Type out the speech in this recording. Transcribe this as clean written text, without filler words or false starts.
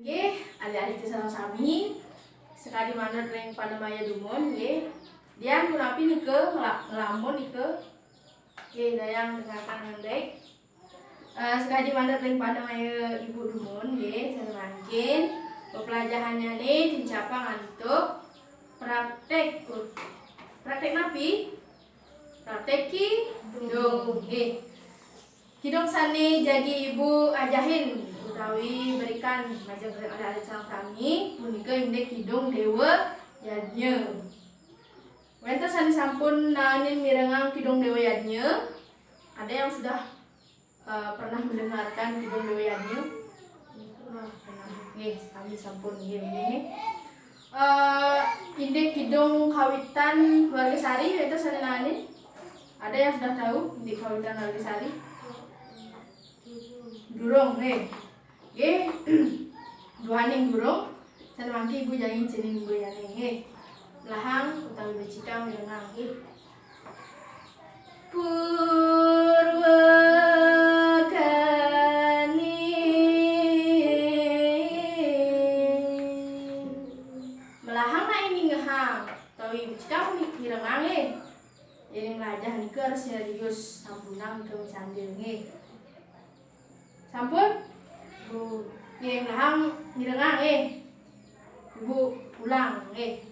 Nggih, adik-adik sareng sami sekali manut ring Panemaya Dumon nggih. Dian kunapi nike ngelamun nike. Nggih, dayang dengarkan dengan baik. Sekali manut ring Panemaya Ibu Dumon nggih, sareng mangkin pelajarannya nih dincapang untuk praktek. Praktek napi? Praktek kidung nggih. Kidung sani jadi ibu ajahin utawi berikan majeng adik-adik sareng kami punika indek kidung dewa yadnya. Wenten sani sampun nanin mirengang kidung dewa yadnya. Ada yang sudah pernah mendengarkan kidung dewa yadnya? Nggih, kami sampun nggih. Indek kidung kawitan Warga Sari wenten sani nanin. Ada yang sudah tahu indek kawitan Warga Sari? Durung nggih. Nggih. Duhaning durung san mangki ibu janji cening ibu yani nggih. Lahang utawi becikang mirengang nggih. Purwakani melahang na ini ngehang utawi becikang mirengang nggih. Jadi melajah niku harus serius sampunang ke sambil nggih. Sampun? Bu, nggih melahang mirengang nggih. Ibu ulang nggih.